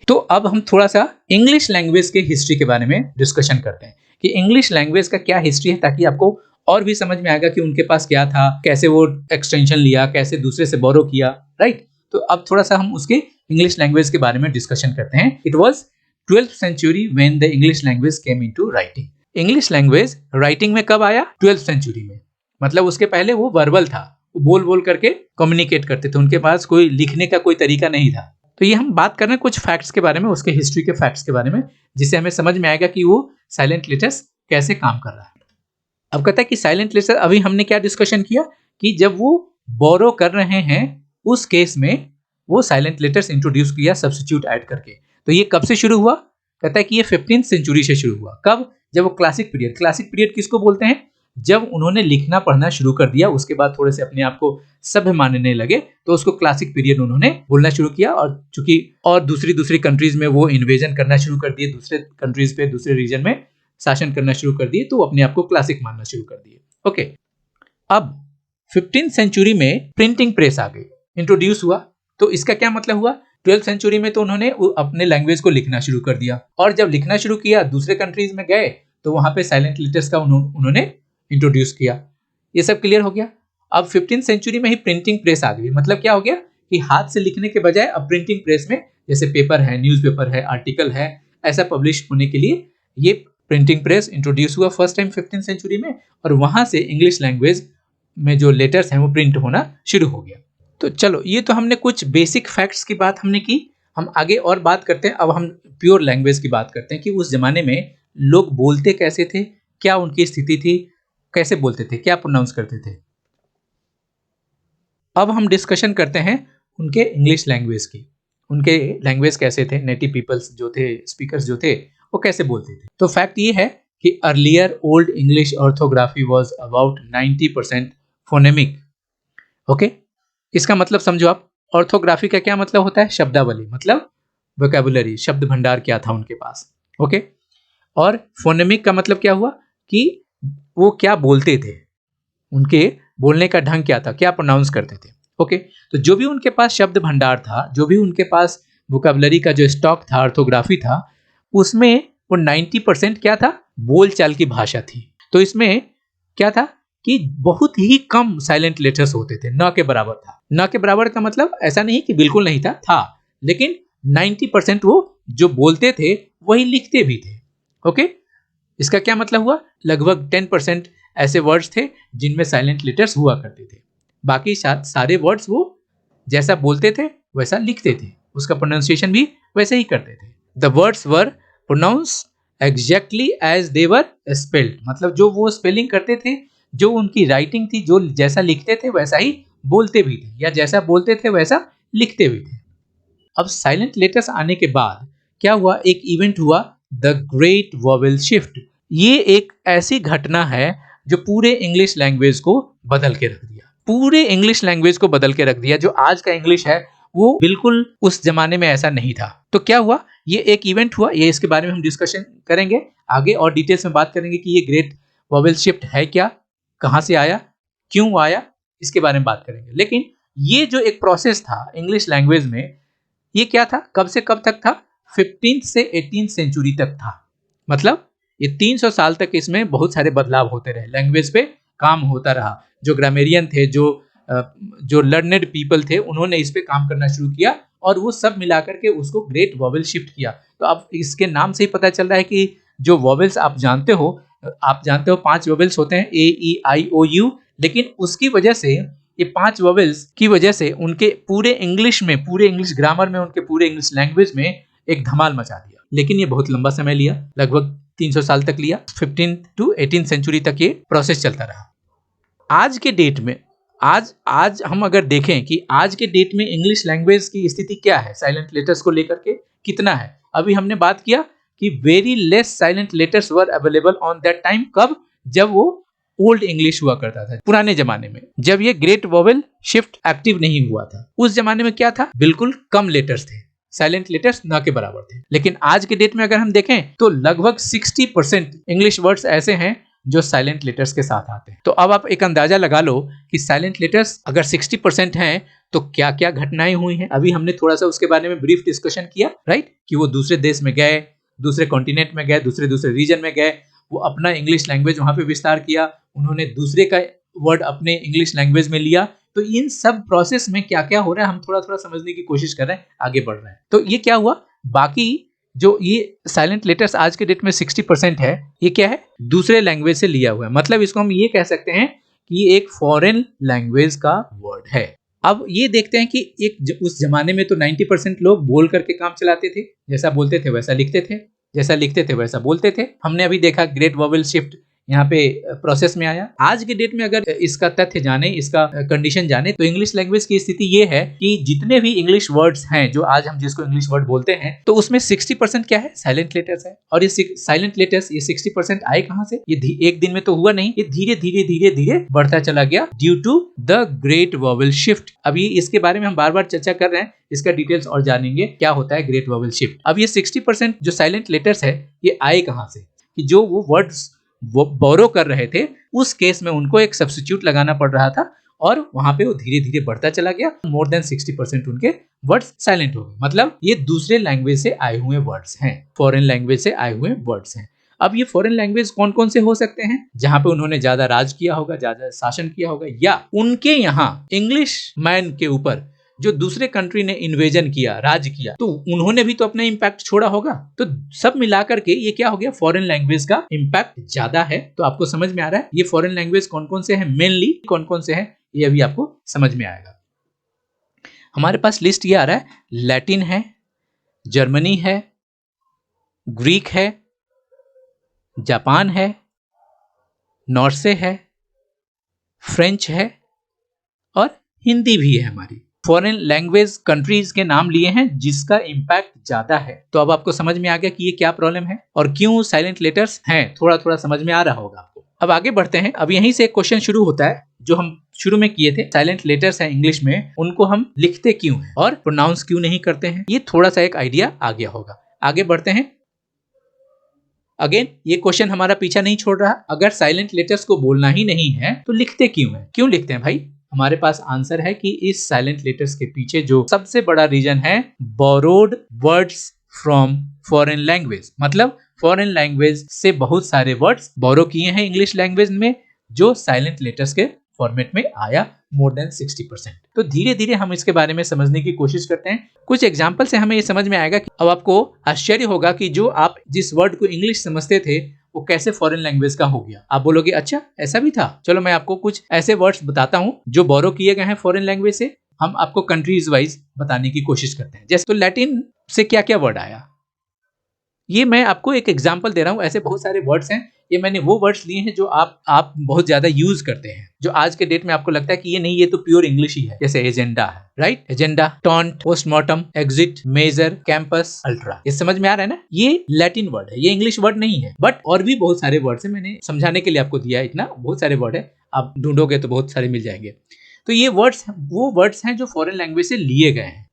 तो अब हम थोड़ा सा इंग्लिश लैंग्वेज के हिस्ट्री के बारे में डिस्कशन करते हैं कि इंग्लिश लैंग्वेज का क्या हिस्ट्री है, ताकि आपको और भी समझ में आएगा कि उनके पास क्या था, कैसे वो एक्सटेंशन लिया, कैसे दूसरे से बोरो किया, राइट। तो अब थोड़ा सा हम उसके इंग्लिश लैंग्वेज के बारे में डिस्कशन करते हैं। It was 12th century when the English language came into writing. English language writing में कब आया, 12th सेंचुरी में। मतलब उसके पहले वो वर्बल था, वो बोल बोल करके कम्युनिकेट करते थे, उनके पास कोई लिखने का कोई तरीका नहीं था। तो ये हम बात कर रहे हैं कुछ फैक्ट्स के बारे में, उसके हिस्ट्री के फैक्ट्स के बारे में, जिससे हमें समझ में आएगा कि वो साइलेंट लेटर्स कैसे काम कर रहा है। अब कहता है कि साइलेंट लेटर, अभी हमने क्या डिस्कशन किया कि जब वो बोरो कर रहे हैं उस केस में वो साइलेंट लेटर्स इंट्रोड्यूस किया सब्स्टिट्यूट ऐड करके। तो ये कब से शुरू हुआ, कहता है कि ये 15th सेंचुरी से शुरू हुआ। कब, जब वो क्लासिक पीरियड, क्लासिक पीरियड किसको बोलते हैं, जब उन्होंने लिखना पढ़ना शुरू कर दिया, उसके बाद थोड़े से अपने आप को सभ्य मानने लगे, तो उसको क्लासिक पीरियड उन्होंने बोलना शुरू किया। और चूंकि और दूसरी कंट्रीज में वो इन्वेजन करना शुरू कर दिए, दूसरे कंट्रीज पे, दूसरे रीजन में शासन करना शुरू कर दिए, तो अपने आप को क्लासिक मानना शुरू कर दिए। ओके, अब 15th सेंचुरी में प्रिंटिंग प्रेस आ गई, इंट्रोड्यूस हुआ। तो इसका क्या मतलब हुआ, 12th सेंचुरी में तो उन्होंने अपने लैंग्वेज को लिखना शुरू कर दिया, और जब लिखना शुरू किया, दूसरे कंट्रीज में गए, तो वहां पे साइलेंट लेटर्स का उन्होंने इंट्रोड्यूस किया। ये सब क्लियर हो गया। अब 15th सेंचुरी में ही प्रिंटिंग प्रेस आ गई। मतलब क्या हो गया कि हाथ से लिखने के बजाय अब प्रिंटिंग प्रेस में, जैसे पेपर है, न्यूज़पेपर है, आर्टिकल है, ऐसा पब्लिश होने के लिए ये प्रिंटिंग प्रेस इंट्रोड्यूस हुआ फर्स्ट टाइम 15th सेंचुरी में, और वहां से इंग्लिश लैंग्वेज में जो लेटर्स हैं वो प्रिंट होना शुरू हो गया। तो चलो, ये तो हमने कुछ बेसिक फैक्ट्स की बात हमने की। हम आगे और बात करते हैं। अब हम प्योर लैंग्वेज की बात करते हैं कि उस जमाने में लोग बोलते कैसे थे, क्या उनकी स्थिति थी, कैसे बोलते थे, क्या प्रोनाउंस करते थे। अब हम डिस्कशन करते हैं उनके इंग्लिश लैंग्वेज की। उनके लैंग्वेज कैसे थे, नेटिव पीपल्स जो थे, स्पीकर्स जो थे, वो कैसे बोलते थे। तो फैक्ट ये है कि earlier old English orthography was about 90% phonemic. Okay, इसका मतलब समझो आप। ऑर्थोग्राफी का क्या मतलब होता है, शब्दावली, मतलब वोकैबुलरी, शब्द भंडार क्या था उनके पास। ओके, और फोनेमिक का मतलब क्या हुआ कि वो क्या बोलते थे, उनके बोलने का ढंग क्या था, क्या प्रोनाउंस करते थे। ओके, तो जो भी उनके पास शब्द भंडार था, जो भी उनके पास वोकैबुलरी का जो स्टॉक था, ऑर्थोग्राफी था, उसमें वो 90% क्या था, बोलचाल की भाषा थी। तो इसमें क्या था कि बहुत ही कम साइलेंट लेटर्स होते थे, न के बराबर था। न के बराबर का मतलब ऐसा नहीं कि बिल्कुल नहीं था, लेकिन 90% वो जो बोलते थे वही लिखते भी थे। ओके, इसका क्या मतलब हुआ, लगभग 10% ऐसे वर्ड्स थे जिनमें साइलेंट लेटर्स हुआ करते थे। बाकी सारे वर्ड्स वो जैसा बोलते थे वैसा लिखते थे, उसका प्रोनाउंसिएशन भी वैसे ही करते थे। The words were pronounced exactly as they were spelled, मतलब जो वो स्पेलिंग करते थे, जो उनकी राइटिंग थी, जो जैसा लिखते थे वैसा ही बोलते भी थे, या जैसा बोलते थे वैसा लिखते भी थे। अब साइलेंट लेटर्स आने के बाद क्या हुआ, एक इवेंट हुआ, द ग्रेट वोवेल शिफ्ट। ये एक ऐसी घटना है जो पूरे इंग्लिश लैंग्वेज को बदल के रख दिया, पूरे इंग्लिश लैंग्वेज को बदल के रख दिया। जो आज का इंग्लिश है वो बिल्कुल उस जमाने में ऐसा नहीं था। तो क्या हुआ, ये एक इवेंट हुआ, ये इसके बारे में हम डिस्कशन करेंगे आगे और डिटेल्स में बात करेंगे कि ये ग्रेट वोवेल शिफ्ट है क्या, कहां से आया, क्यों आया, इसके बारे में बात करेंगे। लेकिन ये जो एक प्रोसेस था इंग्लिश लैंग्वेज में, ये क्या था, कब से कब तक था, 15th से 18th सेंचुरी तक था। मतलब ये 300 साल तक इसमें बहुत सारे बदलाव होते रहे, लैंग्वेज पे काम होता रहा। जो ग्रामेरियन थे, जो लर्नेड पीपल थे, उन्होंने इस पे काम करना शुरू किया और वो सब मिलाकर के उसको ग्रेट वोवेल शिफ्ट किया। तो अब इसके नाम से ही पता चल रहा है कि जो वोवेल्स आप जानते हो 5 वोवेल्स होते हैं, A E I O U, लेकिन उसकी वजह से, ये 5 वोवेल्स की वजह से उनके पूरे इंग्लिश में, पूरे इंग्लिश ग्रामर में, उनके पूरे इंग्लिश लैंग्वेज में एक धमाल मचा दिया। लेकिन ये बहुत लंबा समय लिया, लगभग 300 साल तक लिया, 15 to 18 सेंचुरी तक ये प्रोसेस चलता रहा। आज के डेट में, आज हम अगर देखें कि आज के डेट में इंग्लिश लैंग्वेज की स्थिति क्या है साइलेंट लेटर्स को लेकर के, कितना है। अभी हमने बात किया कि very less silent letters were available on that time. कब, जब वो ओल्ड इंग्लिश हुआ करता था, पुराने जमाने में, जब ये ग्रेट वोवेल शिफ्ट एक्टिव नहीं हुआ था। उस जमाने में क्या था, बिल्कुल कम लेटर्स थे, साइलेंट लेटर्स ना के बराबर थे। लेकिन आज के डेट में अगर हम देखें तो लगभग 60% इंग्लिश वर्ड्स ऐसे हैं जो साइलेंट लेटर्स के साथ आते हैं। तो अब आप एक अंदाजा लगा लो कि साइलेंट लेटर्स अगर 60% हैं तो क्या क्या घटनाएं हुई हैं। अभी हमने थोड़ा सा उसके बारे में ब्रीफ डिस्कशन किया, राइट, कि वो दूसरे देश में गए, दूसरे कॉन्टिनेंट में गए, दूसरे रीजन में गए, वो अपना इंग्लिश लैंग्वेज वहां पे विस्तार किया, उन्होंने दूसरे का वर्ड अपने इंग्लिश लैंग्वेज में लिया। तो इन सब प्रोसेस में क्या क्या हो रहा है हम थोड़ा थोड़ा समझने की कोशिश कर रहे हैं, आगे बढ़ रहे हैं। तो ये क्या हुआ, बाकी जो ये साइलेंट लेटर्स आज के डेट में 60% है, ये क्या है, दूसरे लैंग्वेज से लिया हुआ है। मतलब इसको हम ये कह सकते हैं कि ये एक फॉरेन लैंग्वेज का वर्ड है। अब ये देखते हैं कि उस जमाने में तो 90% लोग बोल करके काम चलाते थे, जैसा बोलते थे वैसा लिखते थे, जैसा लिखते थे वैसा बोलते थे। हमने अभी देखा ग्रेट वोवेल शिफ्ट यहाँ पे प्रोसेस में आया। आज के डेट में अगर इसका तथ्य जाने, इसका कंडीशन जाने, तो इंग्लिश लैंग्वेज की स्थिति ये है कि जितने भी इंग्लिश वर्ड्स हैं, जो आज हम जिसको इंग्लिश वर्ड बोलते हैं, तो उसमें 60% क्या है, साइलेंट लेटर्स है। और ये साइलेंट लेटर्स, ये 60% आए कहां से, ये एक दिन में तो हुआ नहीं, ये धीरे धीरे धीरे धीरे बढ़ता चला गया due to the great vowel shift. अभी इसके बारे में हम बार बार चर्चा कर रहे हैं, इसका डिटेल्स और जानेंगे क्या होता है ग्रेट वोवेल शिफ्ट। अब ये 60% जो साइलेंट लेटर्स है, ये आए कहां से, कि जो वो वर्ड्स वो बोरो कर रहे थे, उस केस में उनको एक सब्स्टिट्यूट लगाना पड़ रहा था और वहां पे वो धीरे धीरे बढ़ता चला गया। मोर देन 60% उनके वर्ड्स साइलेंट हो गए। मतलब ये दूसरे लैंग्वेज से आए हुए वर्ड्स हैं, फॉरेन लैंग्वेज से आए हुए वर्ड्स हैं। अब ये फॉरेन लैंग्वेज कौन कौन से हो सकते हैं, जहां पे उन्होंने ज्यादा राज किया होगा, ज्यादा शासन किया होगा, या उनके यहाँ इंग्लिश मैन के ऊपर जो दूसरे कंट्री ने इन्वेजन किया, राज किया, तो उन्होंने भी तो अपना इम्पैक्ट छोड़ा होगा। तो सब मिलाकर के ये क्या हो गया, फॉरेन लैंग्वेज का इम्पैक्ट ज्यादा है। तो आपको समझ में आ रहा है ये फॉरेन लैंग्वेज कौन कौन से हैं, मेनली कौन कौन से हैं, ये अभी आपको समझ में आएगा। हमारे पास लिस्ट ये आ रहा है, लैटिन है, जर्मनी है, ग्रीक है, जापान है, नॉर्से है, फ्रेंच है और हिंदी भी है। हमारी फॉरेन लैंग्वेज कंट्रीज के नाम लिए हैं जिसका इम्पैक्ट ज्यादा है। तो अब आपको समझ में आ गया कि ये क्या प्रॉब्लम है और क्यों साइलेंट लेटर्स हैं, थोड़ा थोड़ा समझ में आ रहा होगा आपको। अब आगे बढ़ते हैं। अब यहीं से एक क्वेश्चन शुरू होता है जो हम शुरू में किए थे, साइलेंट लेटर्स हैं इंग्लिश में, उनको हम लिखते क्यों हैं और प्रोनाउंस क्यों नहीं करते हैं। ये थोड़ा सा एक आइडिया आ गया होगा। आगे बढ़ते हैं। अगेन ये क्वेश्चन हमारा पीछा नहीं छोड़ रहा, अगर साइलेंट लेटर्स को बोलना ही नहीं है तो लिखते क्यों है, क्यों लिखते हैं भाई। हमारे पास आंसर है कि इस साइलेंट लेटर्स के पीछे जो सबसे बड़ा रीजन है, borrowed words from foreign language. मतलब फॉरेन लैंग्वेज से बहुत सारे वर्ड्स बोरो किए हैं इंग्लिश लैंग्वेज में, जो साइलेंट लेटर्स के फॉर्मेट में आया मोर देन 60%। तो धीरे धीरे हम इसके बारे में समझने की कोशिश करते हैं। कुछ एग्जाम्पल से हमें ये समझ में आएगा कि अब आपको आश्चर्य होगा कि जो आप जिस वर्ड को इंग्लिश समझते थे वो कैसे फॉरेन लैंग्वेज का हो गया। आप बोलोगे अच्छा ऐसा भी था। चलो मैं आपको कुछ ऐसे वर्ड्स बताता हूँ जो बोरो किए गए हैं फॉरेन लैंग्वेज से। हम आपको कंट्रीज वाइज बताने की कोशिश करते हैं। जैसे तो लैटिन से क्या क्या वर्ड आया, ये मैं आपको एक एग्जांपल दे रहा हूँ। ऐसे बहुत सारे वर्ड्स हैं, ये मैंने वो वर्ड्स लिए हैं जो आप बहुत ज्यादा यूज करते हैं, जो आज के डेट में आपको लगता है कि ये नहीं, ये तो प्योर इंग्लिश ही है। जैसे एजेंडा है, right, agenda, taunt, postmortem, exit, major, campus, ultra. ये समझ में आ रहा है ना? ये लैटिन वर्ड है, ये इंग्लिश वर्ड नहीं है। बट और भी बहुत सारे वर्ड्स हैं, मैंने समझाने के लिए आपको दिया है इतना। बहुत सारे वर्ड है, आप ढूंढोगे तो बहुत सारे मिल जाएंगे। तो ये वर्ड्स वो वर्ड्स हैं जो फॉरेन लैंग्वेज से लिए गए हैं।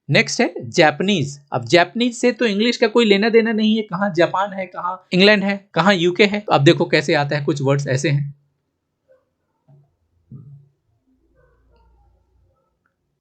नेक्स्ट है जापानीज। अब जापानीज से तो इंग्लिश का कोई लेना देना नहीं है, कहाँ जापान है, कहाँ इंग्लैंड है, कहाँ यूके है। अब देखो कैसे आता है, कुछ वर्ड्स ऐसे हैं।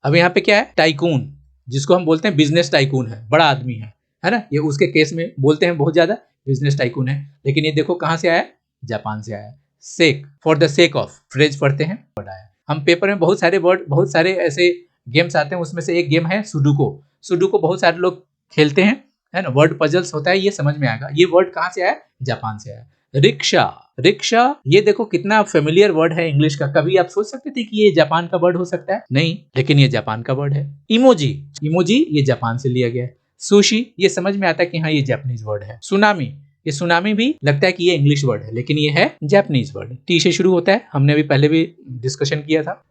अब यहाँ पे क्या है, टाइकून, जिसको हम बोलते हैं बिजनेस टाइकून है, बड़ा आदमी है ना, ये उसके केस में बोलते हैं बहुत ज्यादा, बिजनेस टाइकून है। लेकिन ये देखो कहाँ से आया, जापान से आया। Sake, for the sake of, phrase पढ़ते हैं, वर्ड आया। हम पेपर में बहुत सारे वर्ड, बहुत सारे ऐसे गेम्स आते हैं, उसमें से एक गेम है सुडोको। सुडोको बहुत सारे लोग खेलते हैं, है ना, वर्ड पजल्स होता है, ये समझ में आएगा। ये वर्ड कहाँ से आया, जापान से आया। रिक्शा, रिक्शा, ये देखो कितना फेमिलियर वर्ड है इंग्लिश का। कभी आप सोच सकते थे कि ये जापान का वर्ड हो सकता है? नहीं, लेकिन ये जापान का वर्ड है। इमोजी, इमोजी ये जापान से लिया गया है। सुशी, ये समझ में आता है कि हाँ ये जापानीज वर्ड है। सुनामी, ये सुनामी भी लगता है कि ये इंग्लिश वर्ड है, लेकिन ये है जापानीज वर्ड। टी से शुरू होता है, हमने अभी पहले भी डिस्कशन किया था।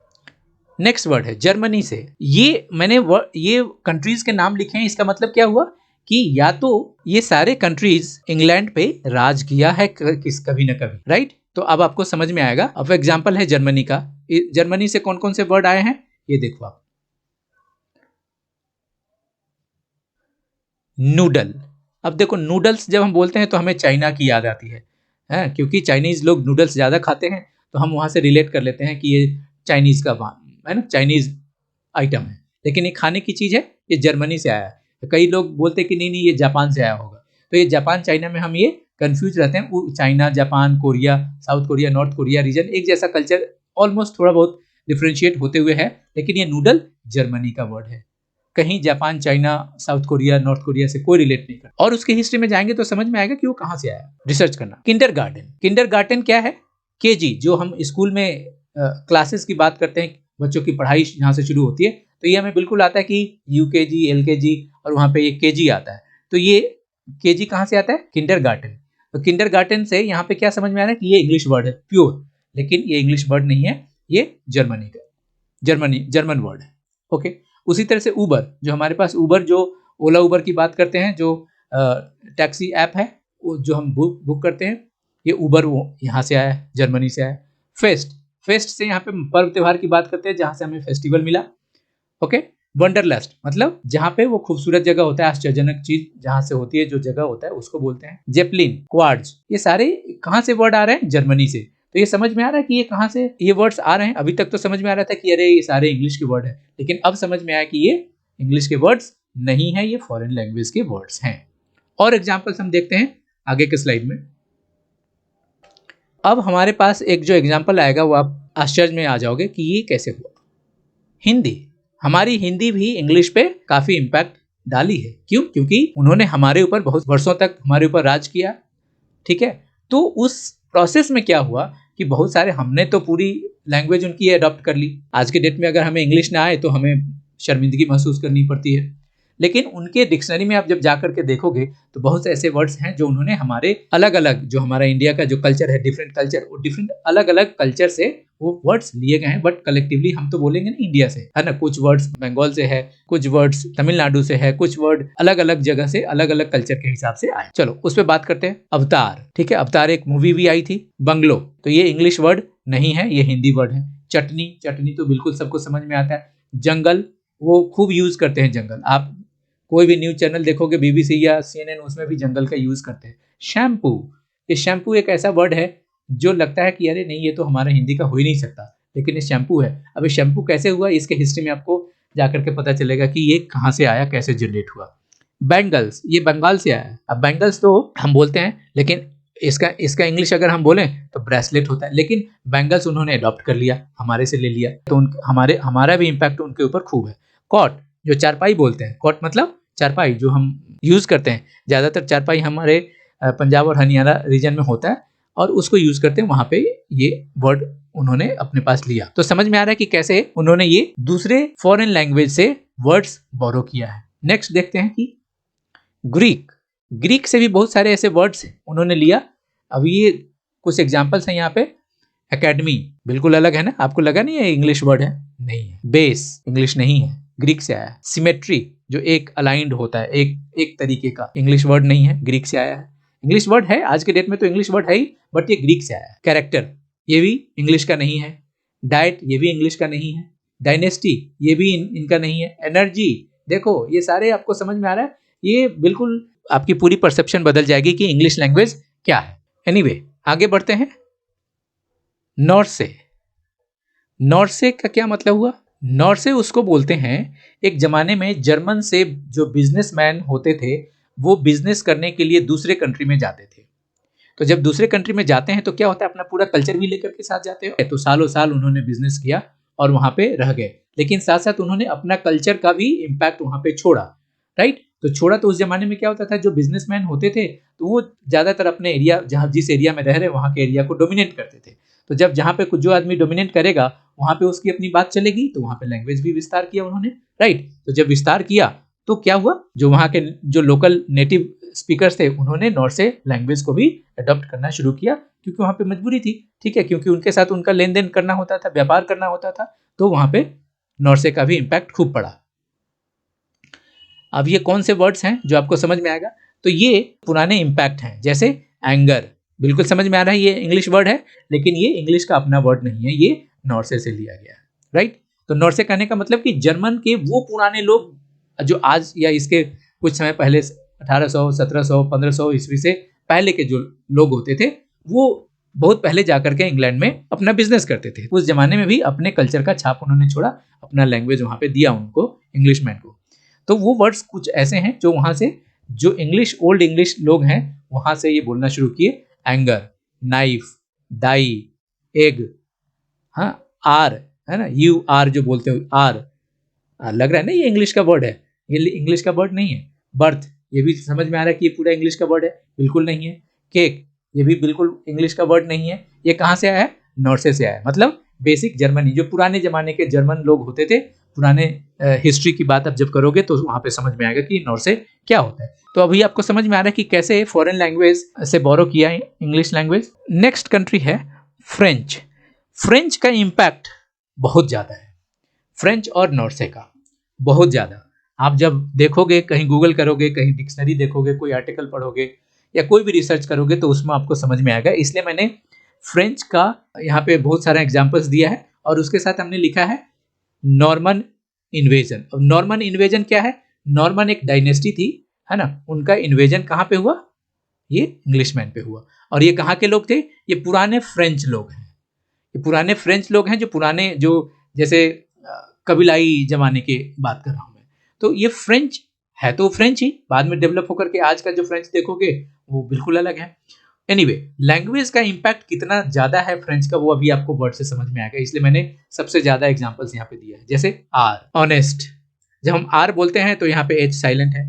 नेक्स्ट वर्ड है जर्मनी से। ये मैंने ये कंट्रीज के नाम लिखे हैं, इसका मतलब क्या हुआ कि या तो ये सारे कंट्रीज इंग्लैंड पे राज किया है किस कभी ना कभी, राइट। तो अब आपको समझ में आएगा। अब एग्जांपल है जर्मनी का। जर्मनी से कौन कौन से वर्ड आए हैं ये देखो आप। नूडल, अब देखो नूडल्स जब हम बोलते हैं तो हमें चाइना की याद आती है, क्योंकि चाइनीज लोग नूडल्स ज्यादा खाते हैं, तो हम वहां से रिलेट कर लेते हैं कि ये चाइनीज का है ना, चाइनीज आइटम है। लेकिन ये खाने की चीज है, ये जर्मनी से आया है। तो कई लोग बोलते हैं कि नहीं नहीं ये जापान से आया होगा। तो ये जापान चाइना में हम ये कंफ्यूज रहते हैं। China, Japan, Korea, South Korea, North Korea region एक जैसा कल्चर, ऑलमोस्ट थोड़ा बहुत डिफ्रेंशिएट होते हुए है, लेकिन ये नूडल जर्मनी का वर्ड है। कहीं Japan, China, south Korea, North Korea से कोई रिलेट नहीं करता। और उसके हिस्ट्री में जाएंगे तो समझ में आएगा कि वो कहां से आया, रिसर्च करना। किंडरगार्टन, किंडरगार्टन क्या है, केजी, जो हम स्कूल में क्लासेस की बात करते हैं, बच्चों की पढ़ाई जहां से शुरू होती है, तो ये हमें बिल्कुल आता है कि यूकेजी, एलकेजी, और वहां पे ये केजी आता है। तो ये केजी कहां से आता है, किंडरगार्टन। तो किंडरगार्टन से यहाँ पे क्या समझ में आ रहा है कि ये इंग्लिश वर्ड है प्योर, लेकिन ये इंग्लिश वर्ड नहीं है, ये जर्मनी का जर्मन वर्ड है। ओके। उसी तरह से उबर, जो हमारे पास उबर, जो ओला उबर की बात करते हैं, जो टैक्सी ऐप है, जो हम बुक करते हैं, ये उबर वो यहाँ से आया है, जर्मनी से आया। फेस्ट, फेस्ट से यहाँ पे पर्व त्योहार की बात करते हैं, जहां से हमें फेस्टिवल मिला। ओके। वंडरलस्ट, मतलब जहां पे वो खूबसूरत जगह होता है, आश्चर्यजनक चीज जहां से होती है, जो जगह होता है उसको बोलते हैं। जेपलिन, क्वाड्स, ये सारे कहां से वर्ड आ रहे हैं, जर्मनी से। तो ये समझ में आ रहा है कि ये कहां से ये वर्ड्स आ रहे हैं। अभी तक तो समझ में आ रहा था कि अरे ये सारे इंग्लिश के वर्ड है, लेकिन अब समझ में आया कि ये इंग्लिश के वर्ड्स नहीं है, ये फॉरेन लैंग्वेज के वर्ड्स हैं। और एग्जाम्पल्स हम देखते हैं आगे के स्लाइड में। अब हमारे पास एक जो एग्जाम्पल आएगा वो आप आश्चर्य में आ जाओगे कि ये कैसे हुआ। हिंदी, हमारी हिंदी भी इंग्लिश पे काफी इम्पैक्ट डाली है। क्यों? क्योंकि उन्होंने हमारे ऊपर बहुत वर्षों तक हमारे ऊपर राज किया, ठीक है। तो उस प्रोसेस में क्या हुआ कि बहुत सारे, हमने तो पूरी लैंग्वेज उनकी अडॉप्ट कर ली। आज के डेट में अगर हमें इंग्लिश ना आए तो हमें शर्मिंदगी महसूस करनी पड़ती है, लेकिन उनके डिक्शनरी में आप जब जा करके देखोगे तो बहुत से ऐसे वर्ड्स हैं जो उन्होंने हमारे अलग अलग, जो हमारा इंडिया का जो कल्चर है, डिफरेंट कल्चर, वो डिफरेंट अलग अलग कल्चर से वो वर्ड्स लिए गए हैं। बट कलेक्टिवली हम तो बोलेंगे ना इंडिया से, है ना। कुछ वर्ड्स बंगाल से है, कुछ वर्ड्स तमिलनाडु से है, कुछ वर्ड अलग अलग जगह से, अलग अलग कल्चर के हिसाब से आए। चलो उस पर बात करते हैं। अवतार, ठीक है, अवतार एक मूवी भी आई थी। बंगलो, तो ये इंग्लिश वर्ड नहीं है, ये हिंदी वर्ड है। चटनी, चटनी तो बिल्कुल सबको समझ में आता है। जंगल, वो खूब यूज करते हैं जंगल, आप कोई भी न्यूज चैनल देखोगे, बीबीसी या CNN, उसमें भी जंगल का यूज करते हैं। शैम्पू, ये शैम्पू एक ऐसा वर्ड है जो लगता है कि अरे नहीं ये तो हमारा हिंदी का हो ही नहीं सकता, लेकिन ये शैम्पू है। अब ये शैम्पू कैसे हुआ, इसके हिस्ट्री में आपको जाकर के पता चलेगा कि ये कहाँ से आया, कैसे जनरेट हुआ। बैंगल्स, ये बंगाल से आया है। अब बैंगल्स तो हम बोलते हैं, लेकिन इसका इसका इंग्लिश अगर हम बोलें तो ब्रेसलेट होता है, लेकिन बैंगल्स उन्होंने अडॉप्ट कर लिया, हमारे से ले लिया, तो हमारा भी इम्पैक्ट उनके ऊपर खूब है। कॉट, जो चारपाई बोलते हैं, कॉट मतलब चारपाई जो हम यूज करते हैं, ज्यादातर चारपाई हमारे पंजाब और हरियाणा रीजन में होता है और उसको यूज करते हैं, वहां पे ये वर्ड उन्होंने अपने पास लिया। तो समझ में आ रहा है कि कैसे उन्होंने ये दूसरे फॉरेन लैंग्वेज से वर्ड्स बोरो किया है। नेक्स्ट देखते हैं कि ग्रीक, ग्रीक से भी बहुत सारे ऐसे वर्ड्स उन्होंने लिया। अब ये कुछ एग्जांपल्स हैं यहाँ पे। एकेडमी बिल्कुल अलग है ना, आपको लगा नहीं है इंग्लिश वर्ड है, नहीं है। बेस इंग्लिश नहीं है, ग्रीक से आया है। सिमेट्री जो एक अलाइंड होता है, एक तरीके का, इंग्लिश वर्ड नहीं है, ग्रीक से आया है। इंग्लिश वर्ड है आज के डेट में, तो इंग्लिश वर्ड है ही, बट ये ग्रीक से आया है। कैरेक्टर ये भी इंग्लिश का नहीं है। डाइट ये भी इंग्लिश का नहीं है। डायनेस्टी ये भी इनका नहीं है। एनर्जी, देखो ये सारे आपको समझ में आ रहा है, ये बिल्कुल आपकी पूरी परसेप्शन बदल जाएगी कि इंग्लिश लैंग्वेज क्या है। एनीवे, आगे बढ़ते हैं। नॉर्से, नॉर्से का क्या मतलब हुआ? नॉर्से उसको बोलते हैं, एक जमाने में जर्मन से जो बिजनेसमैन होते थे वो बिजनेस करने के लिए दूसरे कंट्री में जाते थे। तो जब दूसरे कंट्री में जाते हैं तो क्या होता है, अपना पूरा कल्चर भी लेकर के साथ जाते हो। तो सालों साल उन्होंने बिजनेस किया और वहां पे रह गए, लेकिन साथ साथ उन्होंने अपना कल्चर का भी इम्पैक्ट वहां पे छोड़ा, राइट। तो छोड़ा तो उस जमाने में क्या होता था, जो बिजनेसमैन होते थे तो वो ज्यादातर अपने एरिया, जहां जिस एरिया में रह रहे वहां के एरिया को डोमिनेट करते थे। तो जब जहां पे जो आदमी डोमिनेट करेगा वहां पे उसकी अपनी बात चलेगी, तो वहां पे लैंग्वेज भी विस्तार किया उन्होंने, राइट। तो जब विस्तार किया तो क्या हुआ, जो वहां के जो लोकल नेटिव स्पीकर्स थे उन्होंने नॉर्से लैंग्वेज को भी अडॉप्ट करना शुरू किया, क्योंकि वहां पे मजबूरी थी, ठीक है, क्योंकि उनके साथ उनका लेन देन करना होता था, व्यापार करना होता था, तो वहां पे नॉर्से का भी इम्पैक्ट खूब पड़ा। अब ये कौन से वर्ड्स हैं जो आपको समझ में आएगा, तो ये पुराने इम्पैक्ट हैं, जैसे एंगर, बिल्कुल समझ में आ रहा है, ये इंग्लिश वर्ड है, लेकिन ये इंग्लिश का अपना वर्ड नहीं है, ये नॉर्से से लिया गया है, राइट। तो नॉर्से कहने का मतलब कि जर्मन के वो पुराने लोग जो आज या इसके कुछ समय पहले 1800, 1700, 1500 ईस्वी से पहले के जो लोग होते थे, वो बहुत पहले जाकर के इंग्लैंड में अपना बिजनेस करते थे। उस जमाने में भी अपने कल्चर का छाप उन्होंने छोड़ा, अपना लैंग्वेज वहां पे दिया उनको, इंग्लिशमैन को। तो वो वर्ड्स कुछ ऐसे हैं जो वहां से, जो इंग्लिश, ओल्ड इंग्लिश लोग हैं वहां से ये बोलना शुरू किए। एंगर, नाइफ, दाई, एग, हाँ, आर है ना, यू आर जो बोलते हो, आर लग रहा है ना ये इंग्लिश का वर्ड है, ये इंग्लिश का वर्ड नहीं है। बर्थ, ये भी समझ में आ रहा है कि ये पूरा इंग्लिश का वर्ड है, बिल्कुल नहीं है। केक, ये भी बिल्कुल इंग्लिश का वर्ड नहीं है। ये कहाँ से आया है? नॉर्से से आया है, मतलब बेसिक जर्मनी, जो पुराने जमाने के जर्मन लोग होते थे, पुराने हिस्ट्री की बात आप जब करोगे तो वहां पे समझ में आएगा कि नॉर्से क्या होता है। तो अभी आपको समझ में आ रहा है कि कैसे फॉरेन लैंग्वेज से बोरो किया है इंग्लिश लैंग्वेज। नेक्स्ट कंट्री है फ्रेंच। फ्रेंच का इम्पैक्ट बहुत ज्यादा है, फ्रेंच और नॉर्से का बहुत ज्यादा। आप जब देखोगे, कहीं गूगल करोगे, कहीं डिक्शनरी देखोगे, कोई आर्टिकल पढ़ोगे या कोई भी रिसर्च करोगे तो उसमें आपको समझ में आएगा। इसलिए मैंने फ्रेंच का यहाँ पे बहुत सारा एग्जांपल्स दिया है और उसके साथ हमने लिखा है नॉर्मन इन्वेजन। अब नॉर्मन इन्वेजन क्या है? नॉर्मन एक डायनेस्टी थी, है ना, उनका इन्वेजन कहाँ पे हुआ? ये इंग्लिशमैन पे हुआ। और ये कहाँ के लोग थे? ये पुराने फ्रेंच लोग हैं, ये पुराने फ्रेंच लोग हैं, जो पुराने, जो जैसे कबीलाई जमाने की बात कर रहा हूं मैं। तो ये फ्रेंच है, तो फ्रेंच ही बाद में डेवलप होकर के आज का जो फ्रेंच देखोगे वो बिल्कुल अलग है। एनीवे, लैंग्वेज का इम्पैक्ट कितना ज्यादा है फ्रेंच का, वो अभी आपको वर्ड से समझ में आएगा, इसलिए मैंने सबसे ज्यादा एग्जांपल्स यहाँ पे दिया है। जैसे आर, ऑनेस्ट, जब हम आर बोलते हैं तो यहाँ पे एच साइलेंट है,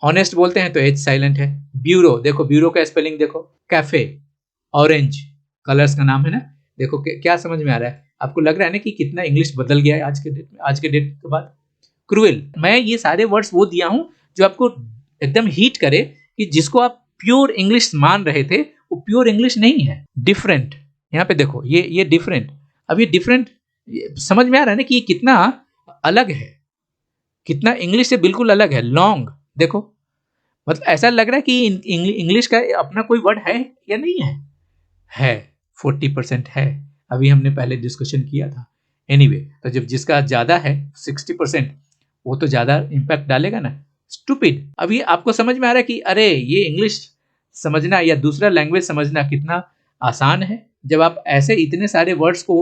ऑनेस्ट बोलते हैं तो एच साइलेंट है। ब्यूरो, देखो ब्यूरो का स्पेलिंग देखो। कैफे, ऑरेंज, कलर्स का नाम है ना। देखो क्या समझ में आ रहा है आपको? लग रहा है ना कि कितना इंग्लिश बदल गया है आज के डेट में, आज के डेट के बाद। क्रूएल, मैं ये सारे वर्ड्स वो दिया हूं जो आपको एकदम हीट करे, कि जिसको आप प्योर इंग्लिश मान रहे थे वो प्योर इंग्लिश नहीं है। डिफरेंट, यहाँ पे देखो ये डिफरेंट, अब ये डिफरेंट समझ में आ रहा है ना कि ये कितना अलग है, कितना इंग्लिश से बिल्कुल अलग है। लॉन्ग, देखो मतलब ऐसा लग रहा है कि इंग्लिश का अपना कोई वर्ड है या नहीं है? है, 40% है, अभी हमने पहले डिस्कशन किया था। एनीवे, तो जब जिसका ज्यादा है 60%, वो तो ज्यादा इंपैक्ट डालेगा ना। स्टूपिड, अभी आपको समझ में आ रहा है कि अरे ये इंग्लिश समझना या दूसरा लैंग्वेज समझना कितना आसान है, जब आप ऐसे इतने सारे वर्ड्स को,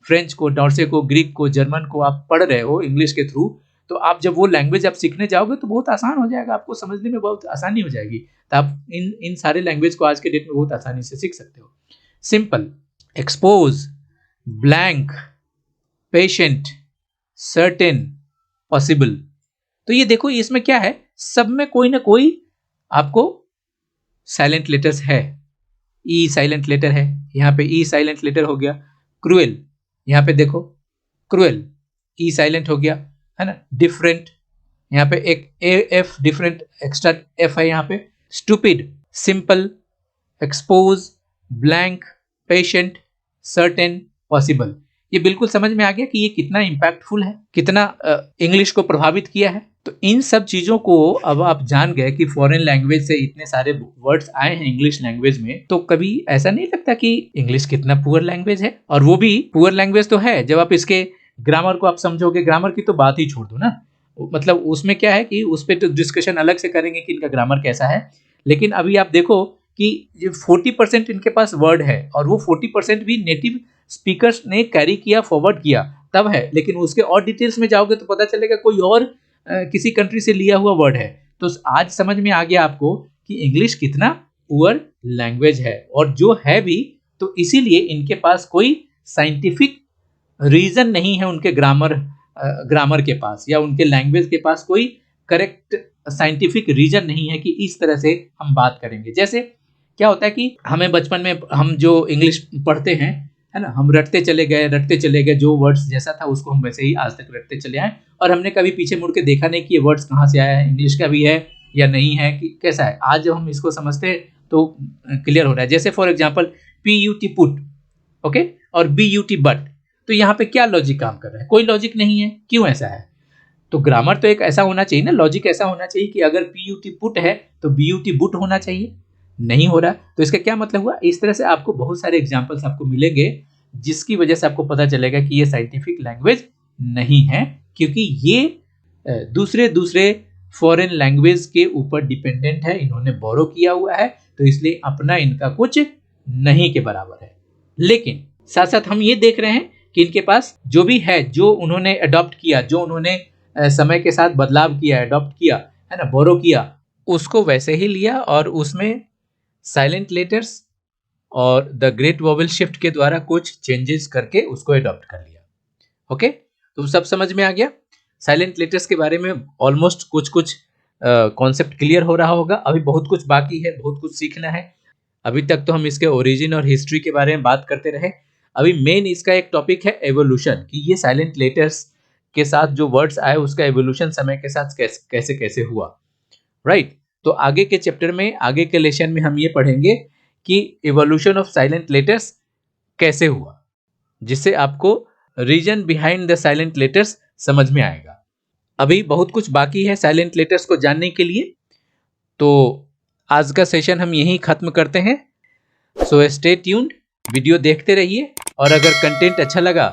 फ्रेंच को, नॉर्से को, ग्रीक को, जर्मन को आप पढ़ रहे हो इंग्लिश के थ्रू, तो आप जब वो लैंग्वेज आप सीखने जाओगे तो बहुत आसान हो जाएगा, आपको समझने में बहुत आसानी हो जाएगी। तो आप इन सारे लैंग्वेज को आज के डेट में बहुत आसानी से सीख सकते हो। Simple, expose, blank, patient, certain, possible. तो ये देखो इसमें क्या है, सब में कोई ना कोई आपको साइलेंट लेटर्स है। ई साइलेंट लेटर है, यहाँ पे ई साइलेंट लेटर हो गया। क्रूएल, यहाँ पे देखो क्रूएल ई साइलेंट हो गया, है ना। डिफरेंट, यहाँ पे एक A F different extra F है यहाँ पे। Stupid, simple, expose, blank, patient, certain, possible. ये बिल्कुल समझ में आ गया कि ये कितना इंपैक्टफुल है, कितना इंग्लिश को प्रभावित किया है। तो इन सब चीजों को अब आप जान गए कि फॉरेन लैंग्वेज से इतने सारे वर्ड्स आए हैं इंग्लिश लैंग्वेज में, तो कभी ऐसा नहीं लगता कि इंग्लिश कितना पुअर लैंग्वेज है। और वो भी पुअर लैंग्वेज तो है जब आप इसके ग्रामर को आप समझोगे। ग्रामर की तो बात ही छोड़ दो ना, मतलब उसमें क्या है कि उस पर तो डिस्कशन अलग से करेंगे कि इनका ग्रामर कैसा है। लेकिन अभी आप देखो कि ये 40% इनके पास वर्ड है, और वो 40% भी नेटिव स्पीकर्स ने कैरी किया, फॉरवर्ड किया तब है। लेकिन उसके और डिटेल्स में जाओगे तो पता चलेगा कोई और किसी कंट्री से लिया हुआ वर्ड है। तो आज समझ में आ गया आपको कि इंग्लिश कितना पुअर लैंग्वेज है। और जो है भी तो इसीलिए इनके पास कोई साइंटिफिक रीजन नहीं है उनके ग्रामर के पास, या उनके लैंग्वेज के पास कोई करेक्ट साइंटिफिक रीजन नहीं है कि इस तरह से हम बात करेंगे। जैसे क्या होता है कि हमें बचपन में हम जो इंग्लिश पढ़ते हैं, है ना, हम रटते चले गए, जो वर्ड्स जैसा था उसको हम वैसे ही आज तक रटते चले आए, और हमने कभी पीछे मुड़ के देखा नहीं कि ये वर्ड्स कहाँ से आया है, इंग्लिश का भी है या नहीं है, कि कैसा है। आज जब हम इसको समझते हैं तो क्लियर हो रहा है। जैसे for example PUT put, okay, और BUT बट, तो यहाँ पे क्या लॉजिक काम कर रहा है? कोई लॉजिक नहीं है। क्यों ऐसा है? तो ग्रामर तो एक ऐसा होना चाहिए ना, लॉजिक ऐसा होना चाहिए कि अगर PUT पुट है तो BUT बुट होना चाहिए। नहीं हो रहा, तो इसका क्या मतलब हुआ? इस तरह से आपको बहुत सारे एग्जाम्पल्स आपको मिलेंगे जिसकी वजह से आपको पता चलेगा कि ये साइंटिफिक लैंग्वेज नहीं है, क्योंकि ये दूसरे फॉरेन लैंग्वेज के ऊपर डिपेंडेंट है, इन्होंने बोरो किया हुआ है, तो इसलिए अपना इनका कुछ नहीं के बराबर है। लेकिन साथ साथ हम ये देख रहे हैं कि इनके पास जो भी है, जो उन्होंने अडॉप्ट किया, जो उन्होंने समय के साथ बदलाव किया, अडॉप्ट किया, है ना, बोरो किया, उसको वैसे ही लिया और उसमें साइलेंट लेटर्स और द ग्रेट वोवेल शिफ्ट के द्वारा कुछ चेंजेस करके उसको अडॉप्ट कर लिया। ओके, तो सब समझ में आ गया। साइलेंट लेटर्स के बारे में ऑलमोस्ट कुछ कॉन्सेप्ट क्लियर हो रहा होगा। अभी बहुत कुछ बाकी है, बहुत कुछ सीखना है। अभी तक तो हम इसके ओरिजिन और हिस्ट्री के बारे में बात करते रहे। अभी मेन इसका एक टॉपिक है एवोल्यूशन, कि ये साइलेंट लेटर्स के साथ जो वर्ड्स आए उसका एवोल्यूशन समय के साथ कैसे कैसे हुआ, राइट। तो आगे के चैप्टर में, आगे के लेसन में हम ये पढ़ेंगे कि इवोल्यूशन ऑफ साइलेंट लेटर्स कैसे हुआ, जिससे आपको reason behind the silent letters समझ में आएगा। अभी बहुत कुछ बाकी है साइलेंट लेटर्स को जानने के लिए, तो आज का सेशन हम यहीं खत्म करते हैं। सो स्टे ट्यून्ड, वीडियो देखते रहिए, और अगर कंटेंट अच्छा लगा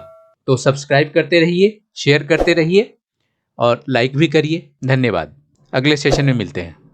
तो सब्सक्राइब करते रहिए, शेयर करते रहिए और लाइक भी करिए। धन्यवाद। अगले सेशन में मिलते हैं।